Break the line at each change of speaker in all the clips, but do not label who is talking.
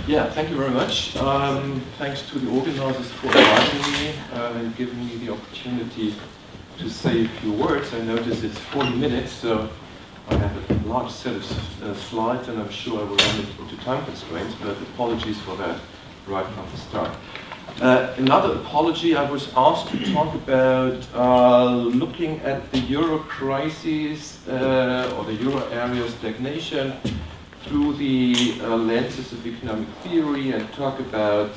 Yeah, thank you very much. Thanks to the organizers for inviting me and giving me the opportunity to say a few words. I notice it's 40 minutes, so I have a large set of slides, and I'm sure I will run into time constraints, but apologies for that right from the start. Another apology, I was asked to talk about looking at the euro crisis or the euro area stagnation through the lenses of economic theory and talk about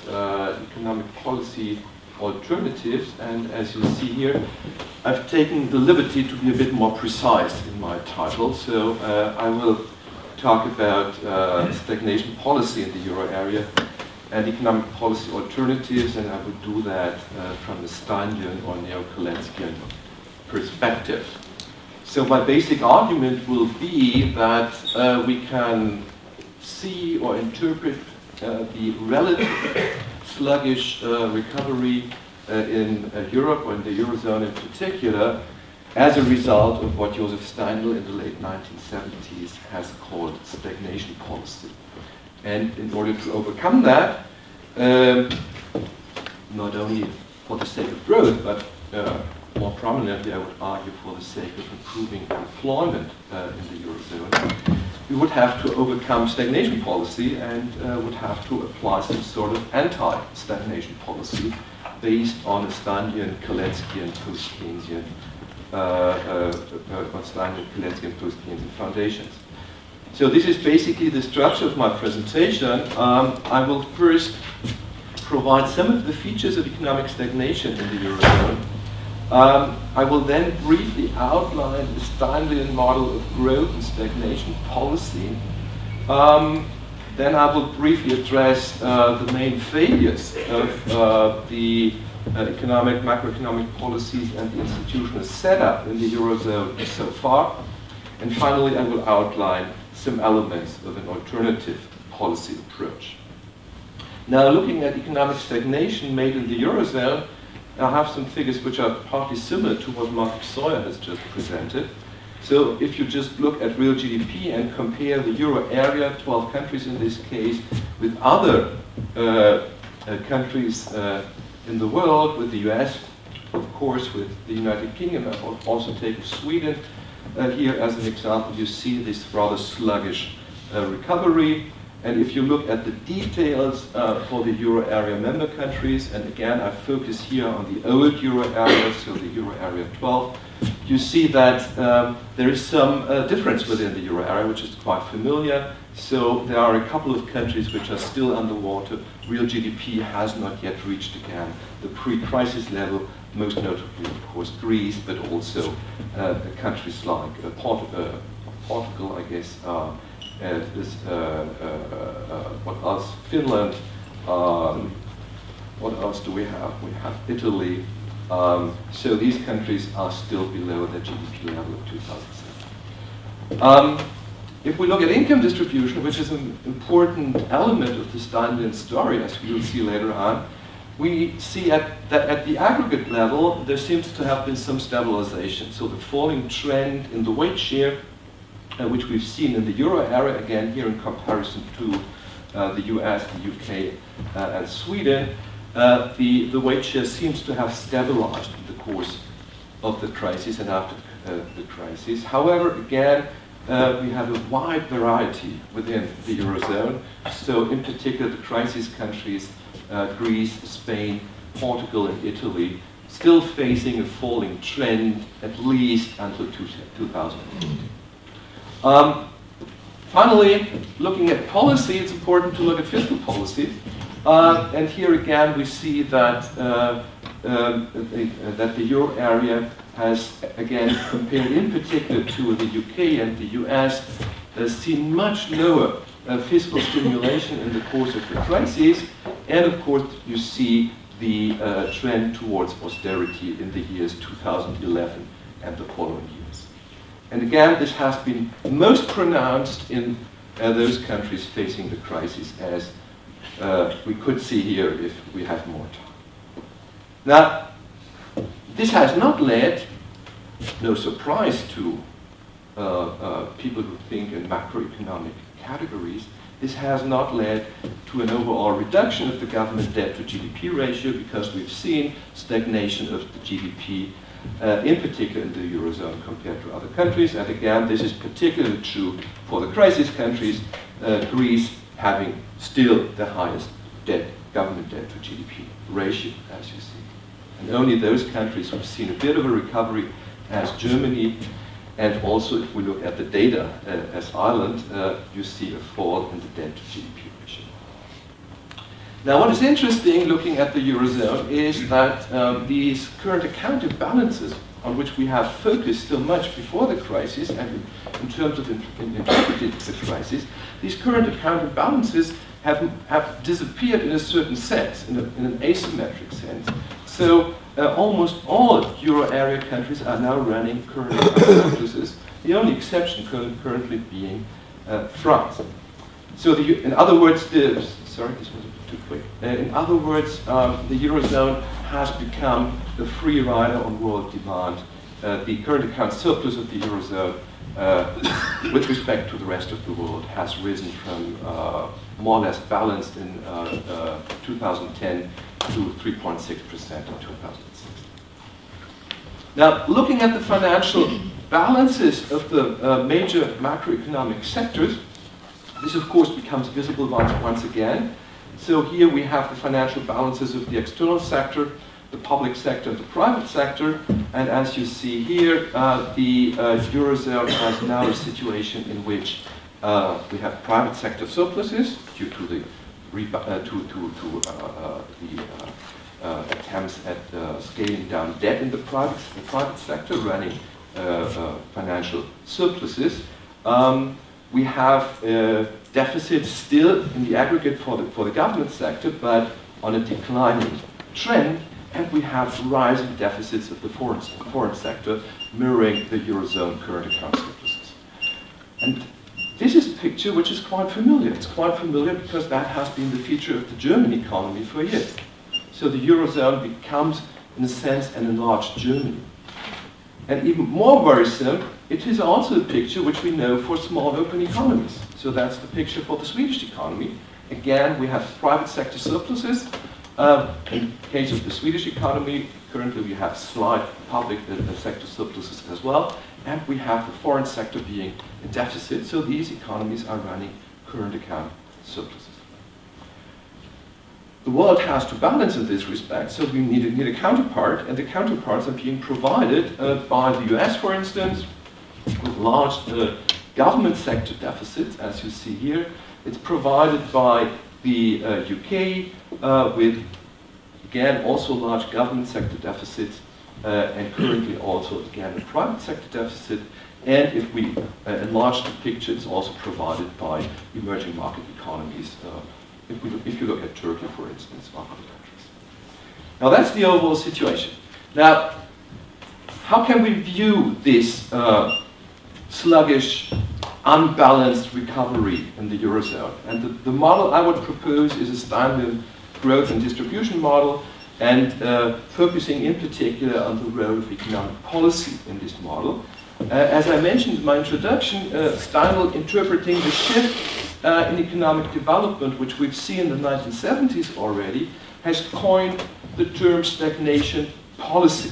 economic policy alternatives. And as you see here, I've taken the liberty to be a bit more precise in my title. So I will talk about stagnation policy in the euro area and economic policy alternatives, and I will do that from the Steinian or neo-Keynesian perspective. So my basic argument will be that we can see or interpret the relative sluggish recovery in Europe or in the Eurozone in particular as a result of what Joseph Steindl in the late 1970s has called stagnation policy. And in order to overcome that, not only for the sake of growth, but more prominently, I would argue, for the sake of improving employment in the Eurozone, we would have to overcome stagnation policy and would have to apply some sort of anti-stagnation policy based on a Steinian, Keynesian, Post-Keynesian, Post-Keynesian foundations. So this is basically the structure of my presentation. I will first provide some of the features of economic stagnation in the Eurozone. I will then briefly outline the Steindlian model of growth and stagnation policy. Then I will briefly address the main failures of the macroeconomic policies and the institutional setup in the Eurozone so far. And finally, I will outline some elements of an alternative policy approach. Now, looking at economic stagnation made in the Eurozone, I have some figures which are partly similar to what Mark Sawyer has just presented. So if you just look at real GDP and compare the euro area, 12 countries in this case, with other countries in the world, with the US, of course, with the United Kingdom, I will also take Sweden here as an example, you see this rather sluggish recovery. And if you look at the details for the euro area member countries, and again I focus here on the old euro area, so the euro area 12, you see that there is some difference within the euro area, which is quite familiar. So there are a couple of countries which are still underwater. Real GDP has not yet reached again the pre-crisis level, most notably of course Greece, but also countries like Portugal, I guess, what else? Finland. What else do we have? We have Italy. So these countries are still below the GDP level of 2007. If we look at income distribution, which is an important element of the Steindlian story, as we will see later on, we see that at the aggregate level, there seems to have been some stabilization. So the falling trend in the wage share, which we've seen in the euro area, again here in comparison to the US, the UK, and Sweden, the wage share seems to have stabilized in the course of the crisis and after the crisis. However, again, we have a wide variety within the Eurozone. So in particular, the crisis countries, Greece, Spain, Portugal, and Italy, still facing a falling trend at least until 2008. Finally, looking at policy, it's important to look at fiscal policy. And here again, we see that that the euro area has, again, compared in particular to the UK and the US, seen much lower fiscal stimulation in the course of the crisis. And of course, you see the trend towards austerity in the years 2011 and the following years. And again, this has been most pronounced in those countries facing the crisis, as we could see here if we had more time. Now, this has not led, no surprise to people who think in macroeconomic categories, this has not led to an overall reduction of the government debt to GDP ratio, because we've seen stagnation of the GDP, in particular in the Eurozone compared to other countries. And again, this is particularly true for the crisis countries, Greece having still the highest government debt to GDP ratio, as you see. And only those countries who've seen a bit of a recovery, as Germany, and also if we look at the data as Ireland, you see a fall in the debt to GDP ratio. Now, what is interesting looking at the Eurozone is that these current account imbalances on which we have focused so much before the crisis and in terms of interpreting the crisis, these current account imbalances have disappeared in a certain sense, in an asymmetric sense. So almost all euro area countries are now running current account surpluses, the only exception currently being France. So in other words, sorry, this was a bit too quick. In other words, the Eurozone has become the free rider on world demand. The current account surplus of the Eurozone with respect to the rest of the world has risen from more or less balanced in 2010 to 3.6% in 2006. Now, looking at the financial balances of the major macroeconomic sectors, this of course becomes visible once again. So here we have the financial balances of the external sector, the public sector, and the private sector. And as you see here, the Eurozone has now a situation in which we have private sector surpluses due to the attempts at scaling down debt in the private sector, running financial surpluses. We have deficits still in the aggregate for the government sector, but on a declining trend, and we have rising deficits of the foreign sector, mirroring the Eurozone current account surpluses. And this is a picture which is quite familiar. It's quite familiar because that has been the feature of the German economy for years. So the Eurozone becomes, in a sense, an enlarged Germany. And even more worrisome, it is also a picture which we know for small open economies. So that's the picture for the Swedish economy. Again, we have private sector surpluses. In the case of the Swedish economy, currently we have slight public sector surpluses as well. And we have the foreign sector being in deficit. So these economies are running current account surpluses. The world has to balance in this respect, so we need a counterpart, and the counterparts are being provided by the US, for instance, with large government sector deficits, as you see here. It's provided by the UK with, again, also large government sector deficits, and currently also, again, a private sector deficit. And if we enlarge the picture, it's also provided by emerging market economies. If you look at Turkey, for instance, or other countries. Now that's the overall situation. Now, how can we view this sluggish, unbalanced recovery in the Eurozone? And the model I would propose is a Steinian growth and distribution model, and focusing in particular on the role of economic policy in this model. As I mentioned in my introduction, Steinl interpreting the shift in economic development, which we've seen in the 1970s already, has coined the term stagnation policy.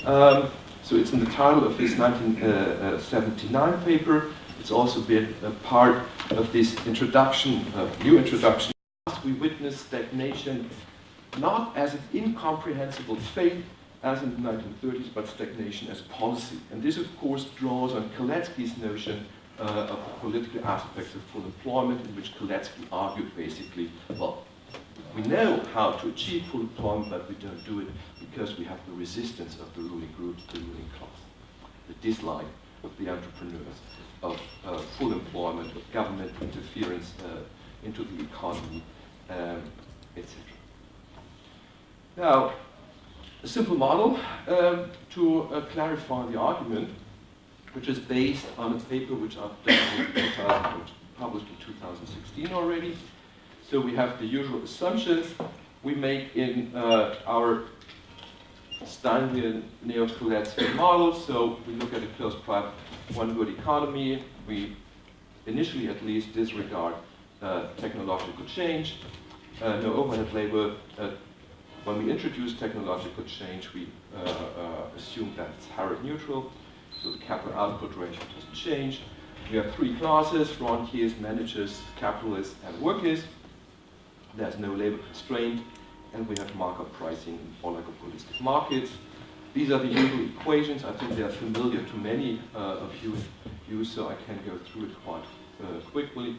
So it's in the title of his 1979 paper. It's also been a part of this introduction, new introduction. We witness stagnation not as an incomprehensible fate as in the 1930s, but stagnation as policy. And this, of course, draws on Kalecki's notion of the political aspects of full employment, in which Kalecki argued basically, well, we know how to achieve full employment, but we don't do it because we have the resistance of the ruling groups, the ruling class, the dislike of the entrepreneurs, of full employment, of government interference into the economy, etc. Now, a simple model to clarify the argument, which is based on a paper which I've done published in 2016 already. So we have the usual assumptions we make in our Steinian neo-Kalecki model. So we look at a closed private one good economy. We initially at least disregard technological change, no overhead labor. When we introduce technological change, we assume that it's Harrod neutral, so the capital output ratio doesn't change. We have three classes: rentiers, managers, capitalists, and workers. There's no labor constraint, and we have markup pricing in oligopolistic markets. These are the usual equations. I think they are familiar to many of you, so I can go through it quite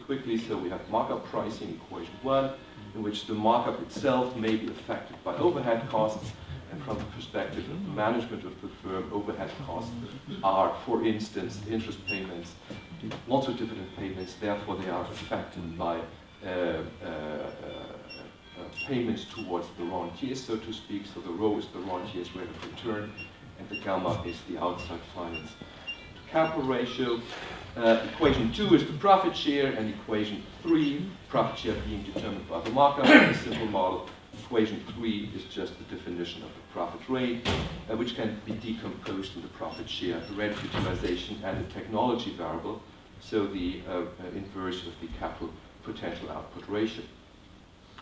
quickly. So we have markup pricing, equation 1, in which the markup itself may be affected by overhead costs, and from the perspective of the management of the firm, overhead costs are, for instance, interest payments, also dividend payments. Therefore, they are affected by payments towards the rentiers, so to speak. So the rho is the rentiers' rate of return, and the gamma is the outside finance to capital ratio. Equation 2 is the profit share, and equation 3, profit share being determined by the markup in a simple model. Equation 3 is just the definition of the profit rate, which can be decomposed in the profit share, the rate of utilization, and the technology variable, so the inverse of the capital potential output ratio.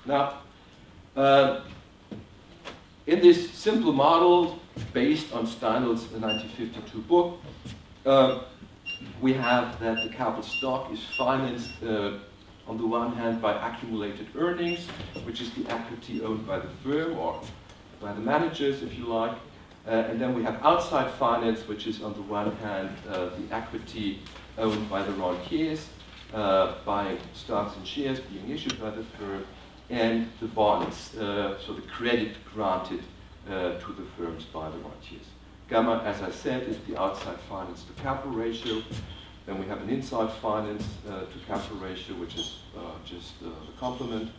Now, in this simple model, based on Steinle's 1952 book, we have that the capital stock is financed on the one hand by accumulated earnings, which is the equity owned by the firm or by the managers, if you like. And then we have outside finance, which is on the one hand the equity owned by the rentiers, by stocks and shares being issued by the firm, and the bonds, so the credit granted to the firms by the rentiers. Gamma, as I said, is the outside finance to capital ratio. Then we have an inside finance to capital ratio, which is just the complement.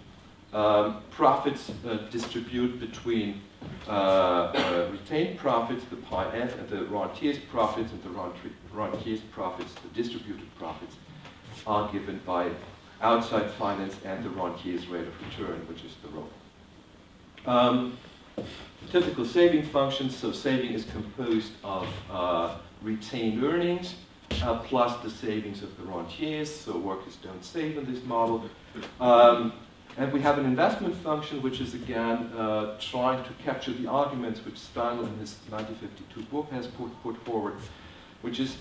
Profits distribute between retained profits, the pi f, and the rentiers' profits, and the rentiers' profits, the distributed profits, are given by outside finance and the rentiers' rate of return, which is the rho. Typical saving functions, so saving is composed of retained earnings plus the savings of the rentiers, so workers don't save in this model. And we have an investment function, which is again trying to capture the arguments which Steinle in his 1952 book has put forward, which is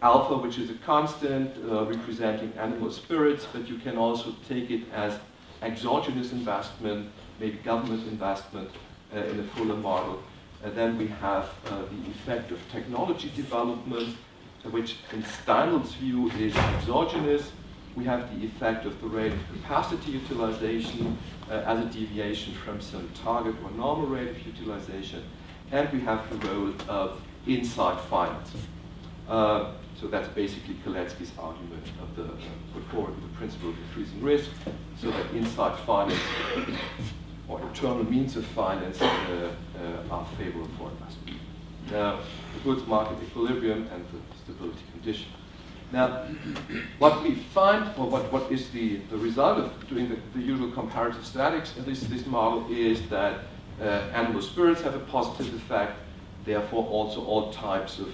alpha, which is a constant representing animal spirits, but you can also take it as exogenous investment, maybe government investment in a fuller model. And then we have the effect of technology development, which in Steinle's view is exogenous. We have the effect of the rate of capacity utilization as a deviation from some target or normal rate of utilization. And we have the role of inside finance. So that's basically Kalecki's argument of the put forward the principle of increasing risk, so that inside finance or internal means of finance are favorable for investment. The goods market equilibrium and the stability condition. Now, what we find, or what is the result of doing the usual comparative statics in this model, is that animal spirits have a positive effect. Therefore, also all types of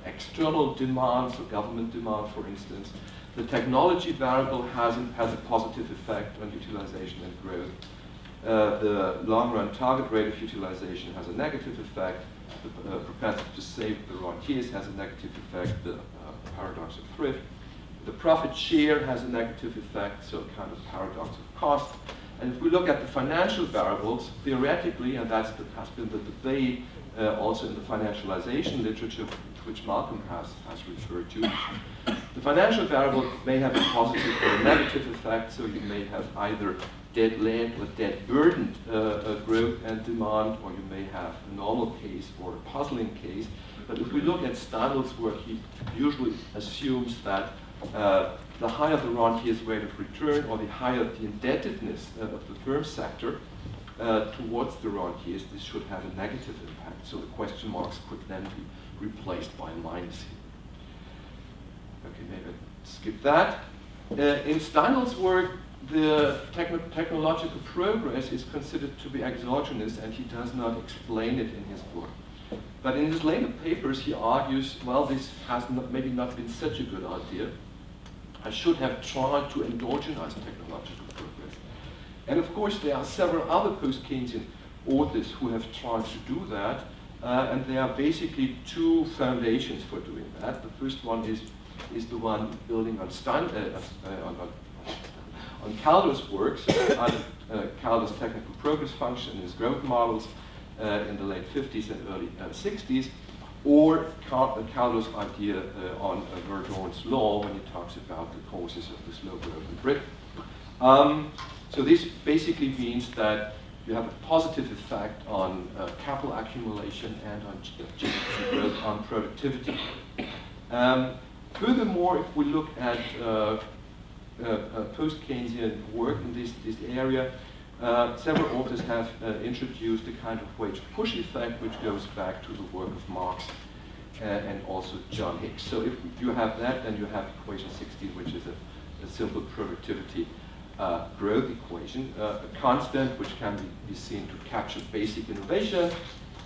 external demands, or government demand, for instance. The technology variable has a positive effect on utilization and growth. The long-run target rate of utilization has a negative effect. The propensity to save the rentiers has a negative effect, the paradox of thrift. The profit share has a negative effect, so kind of paradox of cost. And if we look at the financial variables, theoretically, and has been the debate also in the financialization literature, which Malcolm has referred to, the financial variable may have a positive or a negative effect, so you may have either debt-led or debt-burdened growth and demand, or you may have a normal case or a puzzling case. But if we look at Steinle's work, he usually assumes that the higher the rentier's rate of return, or the higher the indebtedness of the firm sector towards the rentiers, this should have a negative impact. So the question marks could then be replaced by a minus here. Okay, maybe skip that. In Steinle's work, the technological progress is considered to be exogenous, and he does not explain it in his book. But in his later papers, he argues, well, this has maybe not been such a good idea. I should have tried to endogenize technological progress. And of course, there are several other post-Keynesian authors who have tried to do that, and there are basically two foundations for doing that. The first one is the one building on Calder's works, Calder's technical progress function and his growth models in the late 50s and early 60s, or Calder's idea on Verdon's law when he talks about the causes of the slow growth in Britain. So this basically means that you have a positive effect on capital accumulation and on GDP growth, on productivity. Furthermore, if we look at post-Keynesian work in this area, several authors have introduced a kind of wage push effect, which goes back to the work of Marx and also John Hicks. So if you have that, then you have equation 16, which is a simple productivity growth equation, a constant which can be seen to capture basic innovation.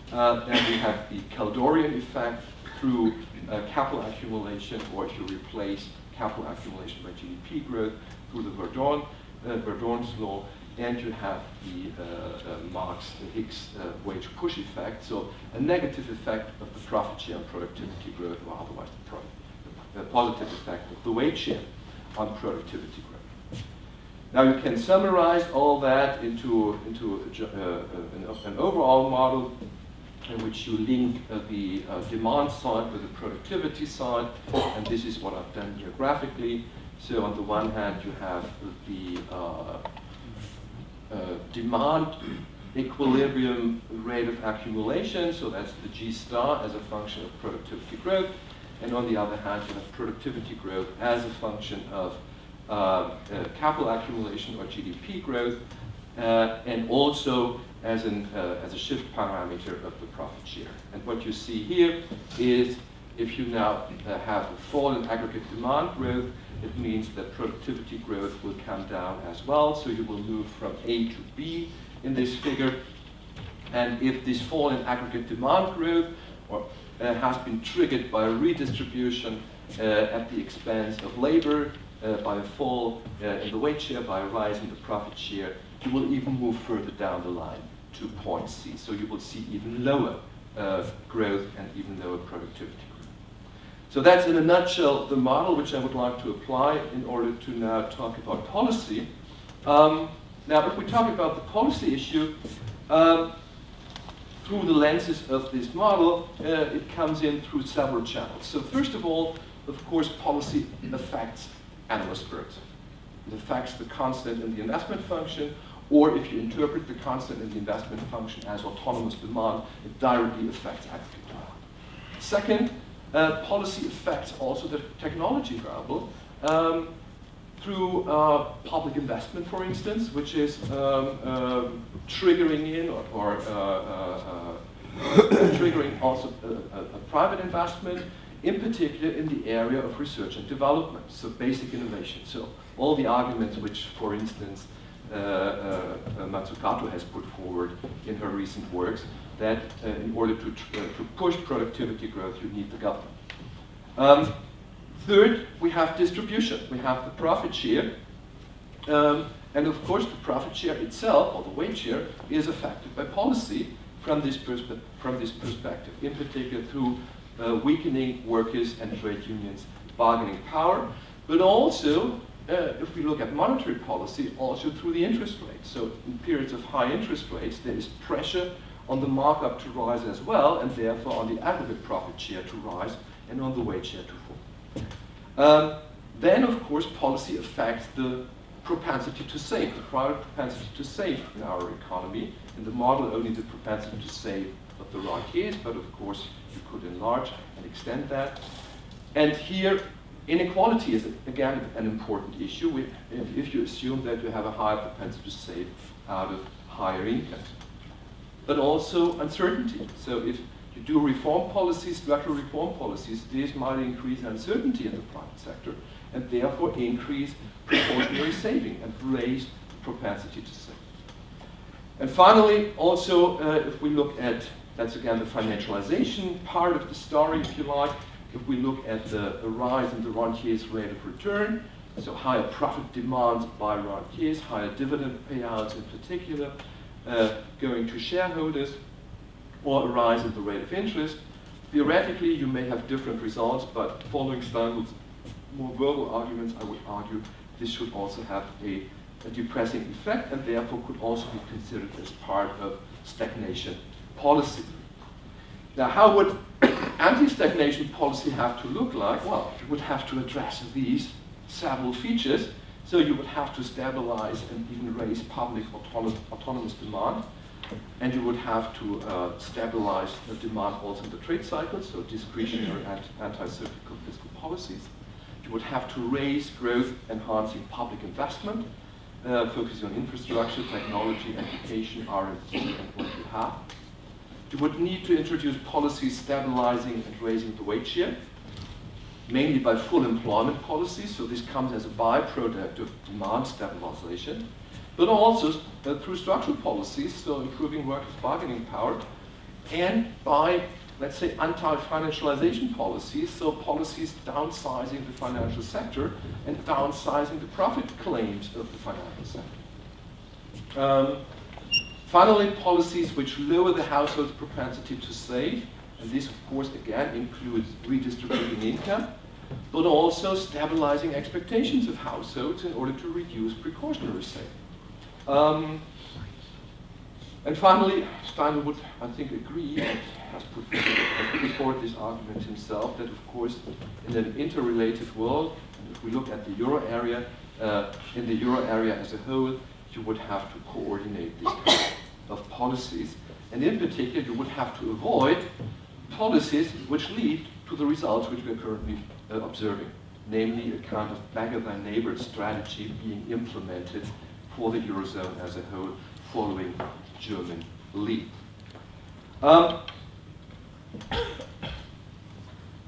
Then we have the Caldorian effect through capital accumulation, or if you replace capital accumulation by GDP growth through the Verdon's law, and you have the Marx-Hicks wage push effect, so a negative effect of the profit share on productivity growth, or otherwise the positive effect of the wage share on productivity growth. Now you can summarize all that into an overall model in which you link the demand side with the productivity side, and this is what I've done here graphically. So on the one hand, you have the demand equilibrium rate of accumulation, so that's the G star as a function of productivity growth, and on the other hand, you have productivity growth as a function of capital accumulation or GDP growth, and also as a shift parameter of the profit share. And what you see here is if you now have a fall in aggregate demand growth, it means that productivity growth will come down as well. So you will move from A to B in this figure. And if this fall in aggregate demand growth has been triggered by a redistribution at the expense of labor, by a fall in the wage share, by a rise in the profit share, you will even move further down the line to point C. So you will see even lower growth and even lower productivity growth. So that's in a nutshell the model which I would like to apply in order to now talk about policy. Now if we talk about the policy issue, through the lenses of this model, it comes in through several channels. So first of all, of course, policy affects analyst growth. It affects the constant in the investment function, or if you interpret the constant in the investment function as autonomous demand, it directly affects aggregate demand. Second, policy affects also the technology variable through public investment, for instance, which is triggering in or triggering also a private investment, in particular in the area of research and development, so basic innovation. So all the arguments which, for instance, Mazzucato has put forward in her recent works, that in order to push productivity growth, you need the government. Third, we have distribution. We have the profit share. And of course, the profit share itself, or the wage share, is affected by policy from this perspective, in particular through weakening workers' and trade unions' bargaining power, but also, if we look at monetary policy, also through the interest rate. So in periods of high interest rates, there is pressure on the markup to rise as well, and therefore on the aggregate profit share to rise, and on the wage share to fall. Then, of course, policy affects the propensity to save, the private propensity to save in our economy. In the model, only the propensity to save of the rentiers, but of course, you could enlarge and extend that. And here, inequality is, again, an important issue if you assume that you have a higher propensity to save out of higher incomes. But also uncertainty. So if you do reform policies, structural reform policies, these might increase uncertainty in the private sector and therefore increase precautionary saving and raise the propensity to save. And finally, also, if we look at That's again the financialization part of the story, if you like. If we look at the rise in the rentier's rate of return, so higher profit demands by rentiers, higher dividend payouts in particular, going to shareholders, or a rise in the rate of interest. Theoretically, you may have different results, but following Steinwood's more verbal arguments, I would argue this should also have a depressing effect, and therefore could also be considered as part of stagnation policy. Now, how would anti-stagnation policy have to look like? Well, it would have to address these several features. So you would have to stabilize and even raise public autonomous demand. And you would have to stabilize the demand also in the trade cycle, so discretionary and anti-cyclical fiscal policies. You would have to raise growth-enhancing public investment, focusing on infrastructure, technology, education, R&D, and what you have. You would need to introduce policies stabilizing and raising the wage share, mainly by full employment policies, so this comes as a byproduct of demand stabilization, but also through structural policies, so improving workers' bargaining power, and by, let's say, anti-financialization policies, so policies downsizing the financial sector and downsizing the profit claims of the financial sector. Finally, policies which lower the household's propensity to save, and this, of course, again includes redistributing income, but also stabilizing expectations of households in order to reduce precautionary saving. And finally, Steiner would, I think, agree, and has put forward this argument himself, that of course, in an interrelated world, and if we look at the euro area, in the euro area as a whole, you would have to coordinate this kind of policies. And in particular, you would have to avoid policies which lead to the results which we are currently observing, namely a kind of beggar-thy-neighbor strategy being implemented for the Eurozone as a whole, following German lead.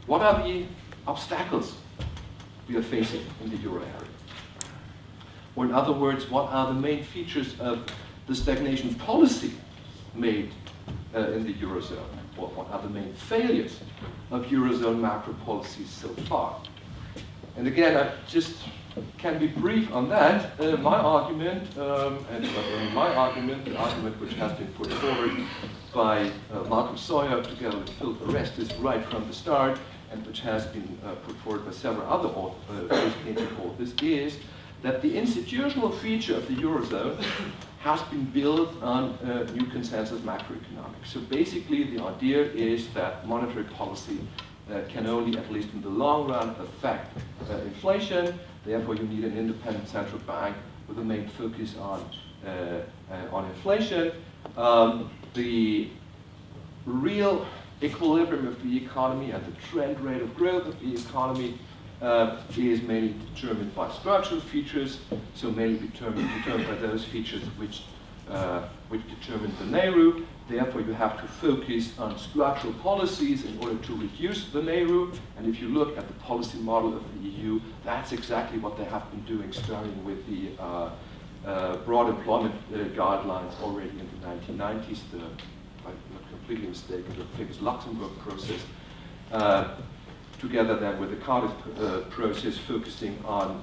What are the obstacles we are facing in the euro area? Or in other words, what are the main features of the stagnation policy made in the Eurozone? Or what are the main failures of Eurozone macro policies so far? And again, I just can be brief on that. My argument, the argument which has been put forward by Malcolm Sawyer together with Phil Orestes right from the start, and which has been put forward by several other authors, is that the institutional feature of the Eurozone has been built on new consensus macroeconomics. So basically, the idea is that monetary policy can only, at least in the long run, affect inflation. Therefore, you need an independent central bank with a main focus on inflation. The real equilibrium of the economy and the trend rate of growth of the economy is mainly determined by structural features, so mainly determined by those features which determine the Nehru. Therefore, you have to focus on structural policies in order to reduce the Nehru. And if you look at the policy model of the EU, that's exactly what they have been doing, starting with the broad employment guidelines already in the 1990s, if I'm not completely mistaken, the famous Luxembourg process, together then with the Cardiff process, focusing on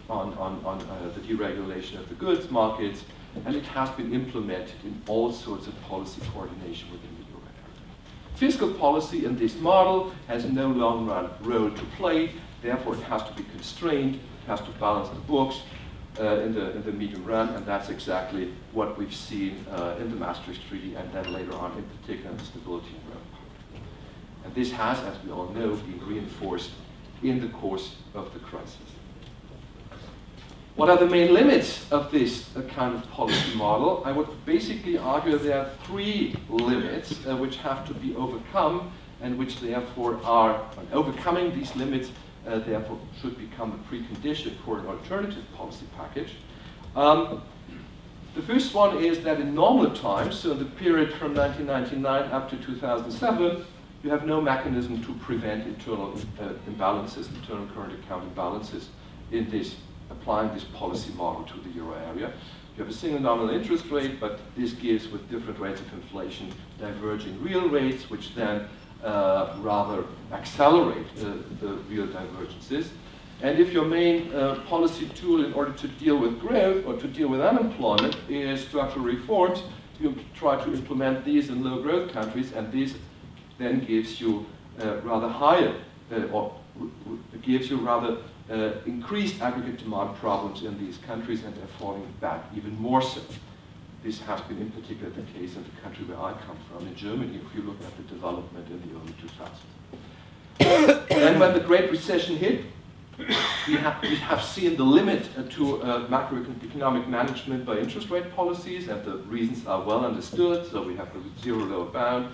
the deregulation of the goods markets, and it has been implemented in all sorts of policy coordination within the euro area. Fiscal policy in this model has no long-run role to play, therefore it has to be constrained, it has to balance the books in the medium run, and that's exactly what we've seen in the Maastricht Treaty, and then later on in particular in the Stability and Growth Pact. And this has, as we all know, been reinforced in the course of the crisis. What are the main limits of this kind of policy model? I would basically argue there are three limits which have to be overcome, and which therefore are, overcoming these limits, therefore should become a precondition for an alternative policy package. The first one is that in normal times, so in the period from 1999 up to 2007, you have no mechanism to prevent internal imbalances, internal current account imbalances in this applying this policy model to the euro area. You have a single nominal interest rate, but this gives, with different rates of inflation, diverging real rates, which then rather accelerate the real divergences. And if your main policy tool in order to deal with growth or to deal with unemployment is structural reforms, you try to implement these in low growth countries, and this then gives you rather higher, or gives you rather increased aggregate demand problems in these countries, and they're falling back even more so. This has been in particular the case in the country where I come from, in Germany, if you look at the development in the early 2000s. Then when the Great Recession hit, we have seen the limit to macroeconomic management by interest rate policies, and the reasons are well understood. So we have the zero lower bound,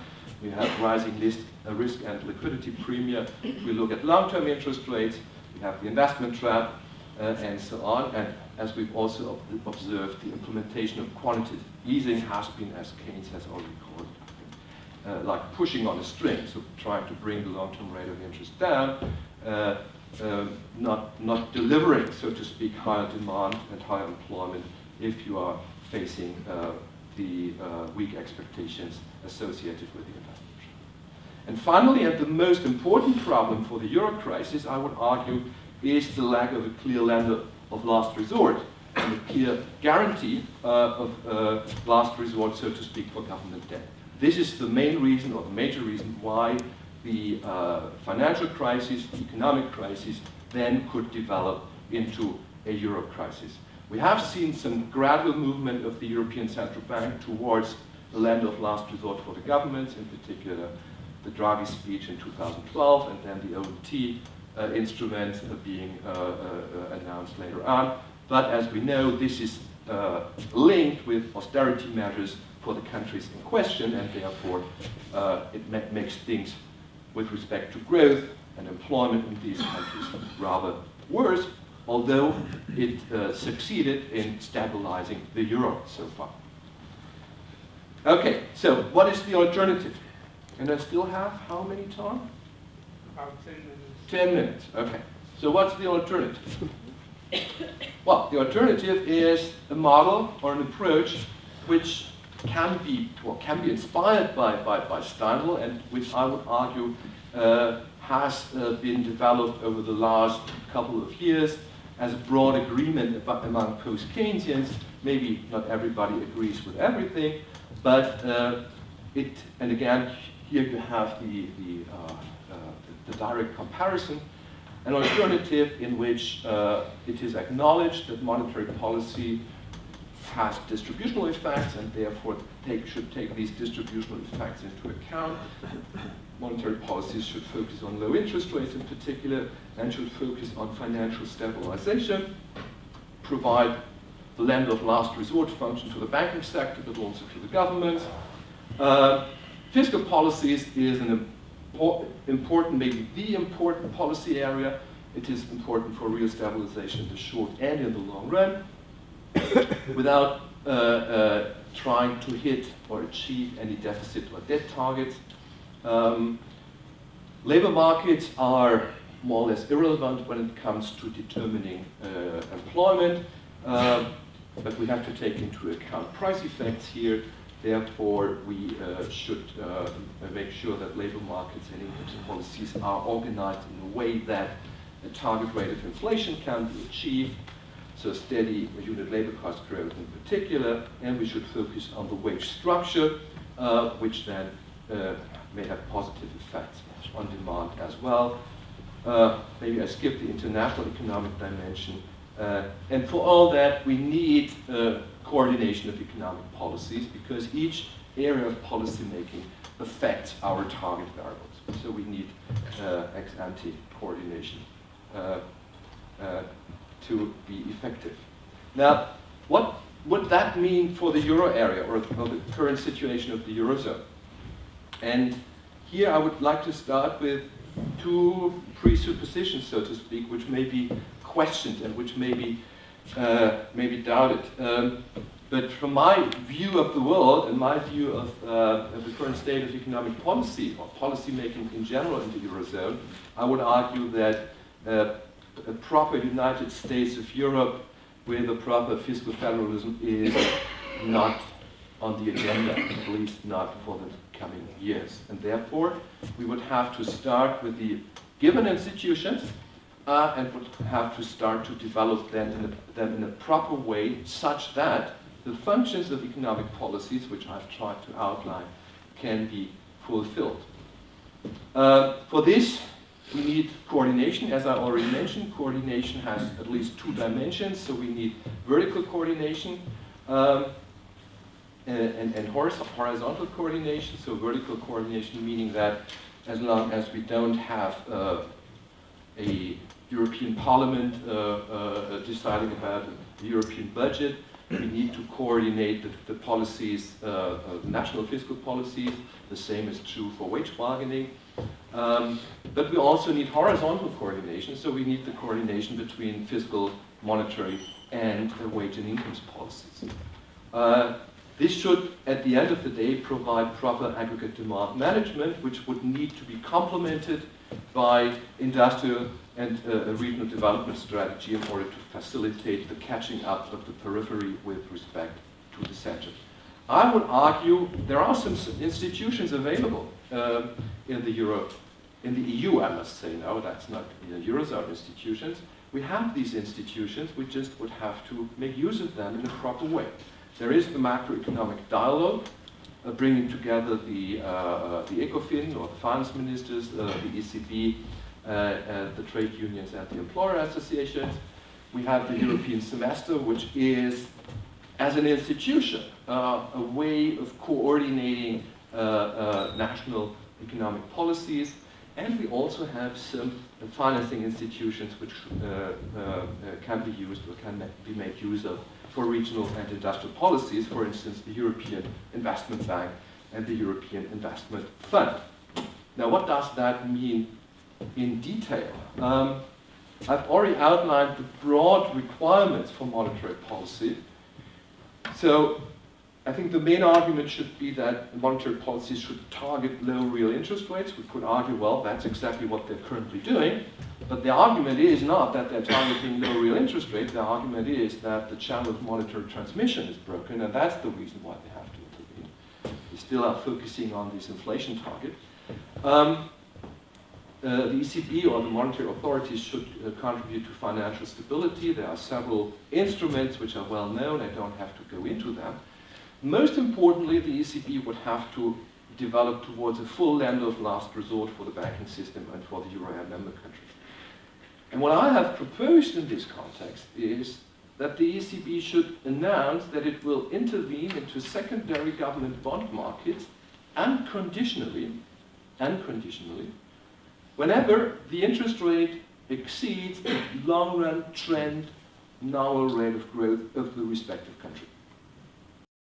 we have rising risk and liquidity premium. If we look at long-term interest rates, we have the investment trap, and so on. And as we've also observed, the implementation of quantitative easing has been, as Keynes has already called it, like pushing on a string, so trying to bring the long-term rate of interest down, not delivering, so to speak, higher demand and higher employment if you are facing the weak expectations associated with the investment trap. And finally, and the most important problem for the euro crisis, I would argue, is the lack of a clear lender of last resort and a clear guarantee of last resort, so to speak, for government debt. This is the main reason, or the major reason, why the financial crisis, the economic crisis, then could develop into a euro crisis. We have seen some gradual movement of the European Central Bank towards the lender of last resort for the governments, in particular the Draghi speech in 2012, and then the OMT instrument being announced later on. But as we know, this is linked with austerity measures for the countries in question, and therefore it makes things with respect to growth and employment in these countries rather worse, although it succeeded in stabilizing the euro so far. Okay, so what is the alternative? And I still have how many time?
About 10 minutes.
10 minutes, okay. So what's the alternative? Well, the alternative is a model or an approach which can be inspired by Steinle, and which I would argue has been developed over the last couple of years as a broad agreement among post-Keynesians. Maybe not everybody agrees with everything, but and again, here you have the direct comparison, an alternative in which it is acknowledged that monetary policy has distributional effects, and therefore should take these distributional effects into account. Monetary policies should focus on low interest rates in particular, and should focus on financial stabilization, provide the lender of last resort function to the banking sector, but also to the governments. Fiscal policies is an important, maybe the important policy area. It is important for real stabilization in the short and in the long run, without trying to hit or achieve any deficit or debt targets. Labor markets are more or less irrelevant when it comes to determining employment, but we have to take into account price effects here. Therefore, we should make sure that labor markets and income policies are organized in a way that a target rate of inflation can be achieved, so steady unit labor cost growth in particular, and we should focus on the wage structure, which then may have positive effects on demand as well. Maybe I skipped the international economic dimension. And for all that, we need coordination of economic policies, because each area of policy making affects our target variables. So we need ex-ante coordination to be effective. Now, what would that mean for the euro area, or the current situation of the eurozone? And here I would like to start with two presuppositions, so to speak, which may be questioned and which may be doubted. But from my view of the world and my view of the current state of economic policy, or policy making in general in the eurozone, I would argue that a proper United States of Europe with a proper fiscal federalism is not on the agenda, at least not for the coming years. And therefore, we would have to start with the given institutions and would have to start to develop them in a proper way such that the functions of economic policies, which I've tried to outline, can be fulfilled. For this, we need coordination. As I already mentioned, coordination has at least two dimensions. So we need vertical coordination and horizontal coordination. So vertical coordination meaning that as long as we don't have a European Parliament deciding about the European budget, we need to coordinate the policies, national fiscal policies. The same is true for wage bargaining. But we also need horizontal coordination, so we need the coordination between fiscal, monetary, and wage and incomes policies. This should, at the end of the day, provide proper aggregate demand management, which would need to be complemented by industrial and regional development strategy in order to facilitate the catching up of the periphery with respect to the center. I would argue there are some institutions available in the EU, I must say now, that's not Eurozone institutions. We have these institutions, we just would have to make use of them in a proper way. There is the macroeconomic dialogue, bringing together the ECOFIN, or the finance ministers, the ECB, the trade unions and the employer associations. We have the European semester, which is, as an institution, a way of coordinating national economic policies. And we also have some financing institutions which can be used or can be made use of for regional and industrial policies, for instance, the European Investment Bank and the European Investment Fund. Now, what does that mean in detail? I've already outlined the broad requirements for monetary policy. So I think the main argument should be that monetary policies should target low real interest rates. We could argue, well, that's exactly what they're currently doing. But the argument is not that they're targeting low real interest rates. The argument is that the channel of monetary transmission is broken, and that's the reason why they have to intervene. We still are focusing on this inflation target. The ECB, or the monetary authorities, should contribute to financial stability. There are several instruments which are well known. I don't have to go into them. Most importantly, the ECB would have to develop towards a full lender of last resort for the banking system and for the Euro area member countries. And what I have proposed in this context is that the ECB should announce that it will intervene into secondary government bond markets unconditionally, whenever the interest rate exceeds the long-run trend nominal rate of growth of the respective country.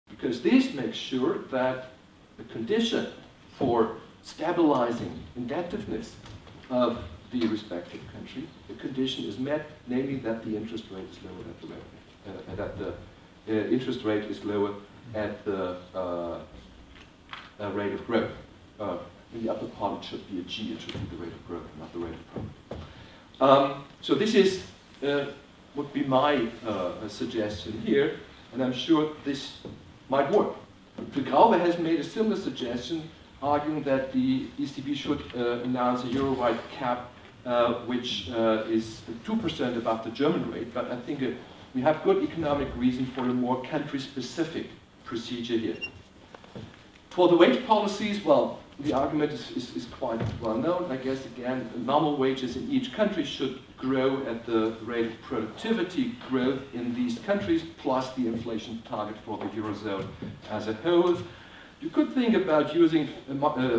Because this makes sure that the condition for stabilizing indebtedness of the respective country, the condition is met, namely that the interest rate is lower at the rate, that the interest rate is lower at the rate of growth. In the upper part, it should be a G. It should be the rate of growth, not the rate of profit. So this is would be my suggestion here, and I'm sure this might work. De Grauwe has made a similar suggestion, arguing that the ECB should announce a euro-wide cap, which is 2% above the German rate. But I think we have good economic reason for a more country-specific procedure here. For the wage policies, well, the argument is quite well known. I guess, again, normal wages in each country should grow at the rate of productivity growth in these countries, plus the inflation target for the Eurozone as a whole. You could think about using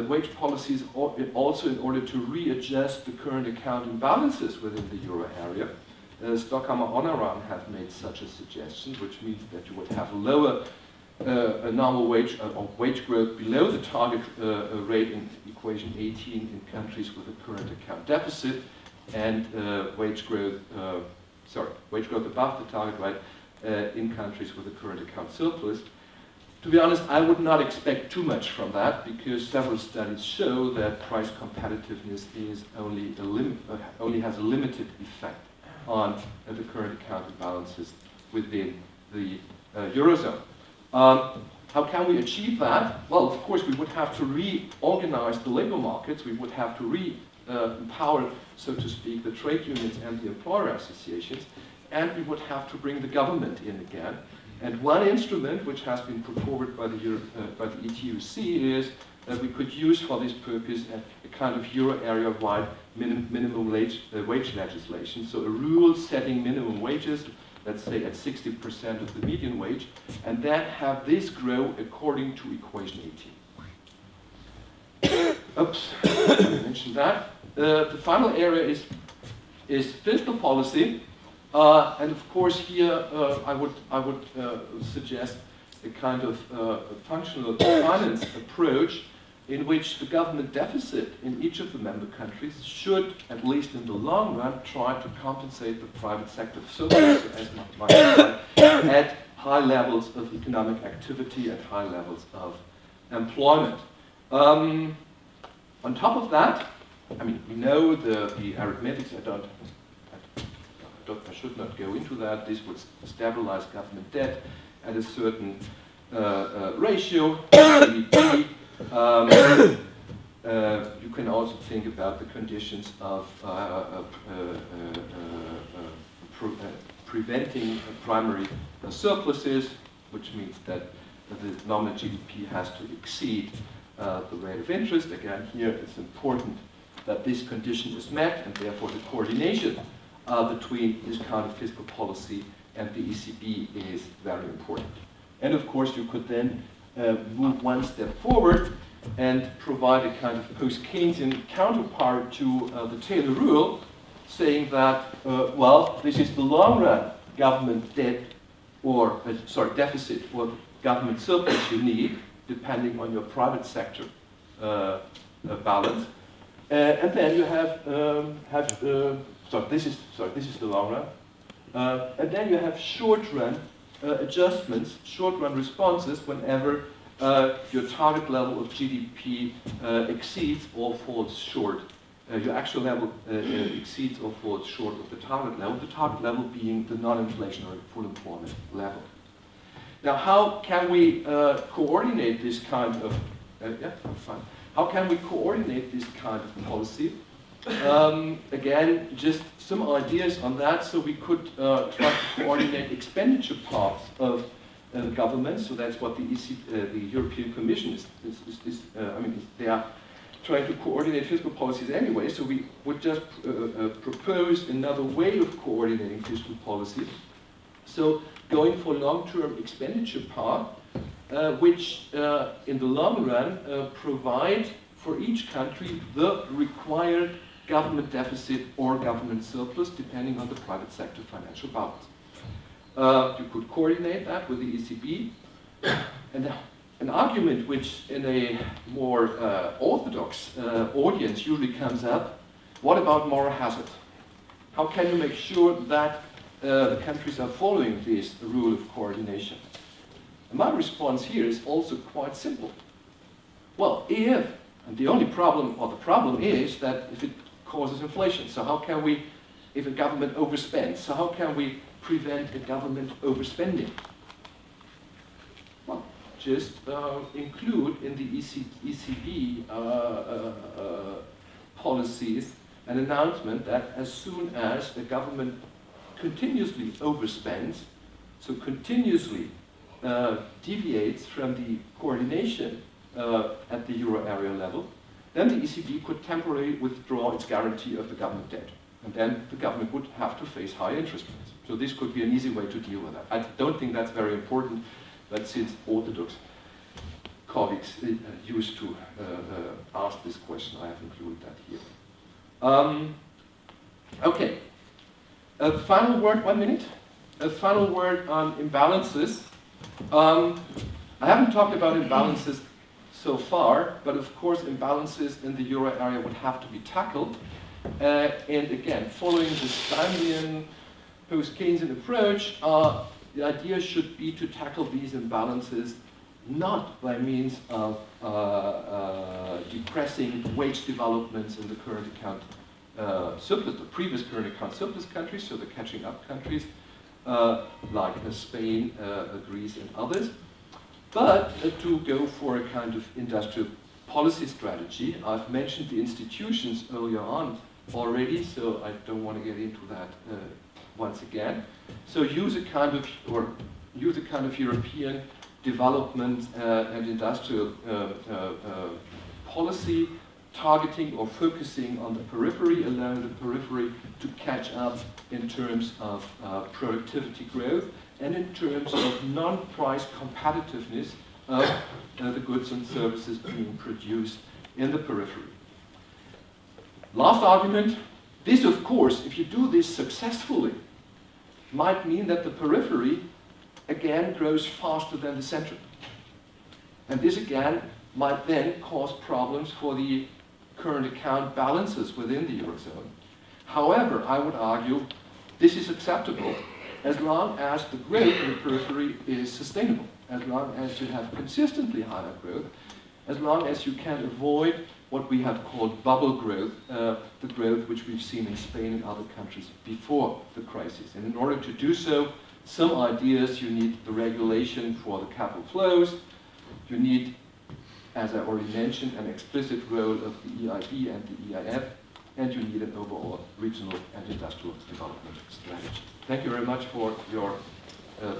wage policies also in order to readjust the current account imbalances within the euro area. Stockhammer Onaran have made such a suggestion, which means that you would have lower a normal wage or wage growth below the target rate in equation 18 in countries with a current account deficit, and wage growth above the target rate in countries with a current account surplus. To be honest, I would not expect too much from that, because several studies show that price competitiveness is only has a limited effect on the current account imbalances within the Eurozone. How can we achieve that? Well, of course, we would have to reorganize the labor markets. We would have to empower, so to speak, the trade unions and the employer associations. And we would have to bring the government in again. And one instrument which has been put forward by the ETUC is that we could use for this purpose a kind of euro area-wide minimum wage legislation. So a rule setting minimum wages, let's say at 60% of the median wage, and then have this grow according to equation 18. Oops, I mentioned that. The final area is fiscal policy. And of course here I would suggest a kind of functional finance approach in which the government deficit in each of the member countries should, at least in the long run, try to compensate the private sector surplus at high levels of economic activity, at high levels of employment. On top of that, I mean, we know the arithmetics. I should not go into that. This would stabilize government debt at a certain ratio. You can also think about the conditions of preventing primary surpluses, which means that the nominal GDP has to exceed the rate of interest. Again, here it's important that this condition is met, and therefore the coordination between this kind of fiscal policy and the ECB is very important. And of course, you could then move one step forward and provide a kind of post-Keynesian counterpart to the Taylor rule, saying that, well, this is the long-run government debt or, deficit or government surplus you need, depending on your private sector balance. And then you this is the long run. And then you have short-run adjustments, short-run responses whenever your target level of GDP exceeds or falls short. Your actual level exceeds or falls short of the target level being the non-inflationary full employment level. Now, how can we coordinate this kind of, How can we coordinate this kind of policy? Again, just some ideas on that. So we could try to coordinate expenditure parts of the government. So that's what the European Commission is. They are trying to coordinate fiscal policies anyway. So we would just propose another way of coordinating fiscal policy. So going for long-term expenditure part, which in the long run provide for each country the required government deficit or government surplus, depending on the private sector financial balance. You could coordinate that with the ECB. And an argument which in a more orthodox audience usually comes up, what about moral hazard? How can you make sure that the countries are following this rule of coordination? And my response here is also quite simple. Well, and the only problem, or the problem is that if it causes inflation, so how can we, if a government overspends, so how can we prevent a government overspending? Well, just include in the ECB policies an announcement that as soon as the government continuously overspends, so continuously deviates from the coordination at the euro area level, then the ECB could temporarily withdraw its guarantee of the government debt. And then the government would have to face high interest rates. So this could be an easy way to deal with that. I don't think that's very important, but since orthodox colleagues used to ask this question, I have included that here. Okay. A final word, 1 minute. A final word on imbalances. I haven't talked about imbalances so far, but of course imbalances in the euro area would have to be tackled. And again, following the Steinleian post-Keynesian approach, the idea should be to tackle these imbalances not by means of depressing wage developments in the current account surplus, the previous current account surplus countries, so the catching up countries, like Spain, Greece, and others. But to go for a kind of industrial policy strategy, I've mentioned the institutions earlier on already, so I don't want to get into that once again. So use a kind of European development and industrial policy, targeting or focusing on the periphery, allowing the periphery to catch up in terms of productivity growth and in terms of non-price competitiveness of the goods and services being produced in the periphery. Last argument, this of course, if you do this successfully, might mean that the periphery again grows faster than the center. And this again might then cause problems for the current account balances within the Eurozone. However, I would argue this is acceptable as long as the growth in the periphery is sustainable, as long as you have consistently higher growth, as long as you can avoid what we have called bubble growth, the growth which we've seen in Spain and other countries before the crisis. And in order to do so, some ideas, you need the regulation for the capital flows, you need, as I already mentioned, an explicit role of the EIB and the EIF, and you need an overall regional and industrial development strategy. Thank you very much for your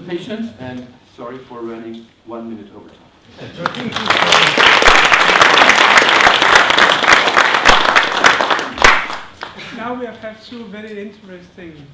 patience, and sorry for running 1 minute over time.
Now we have had two very interesting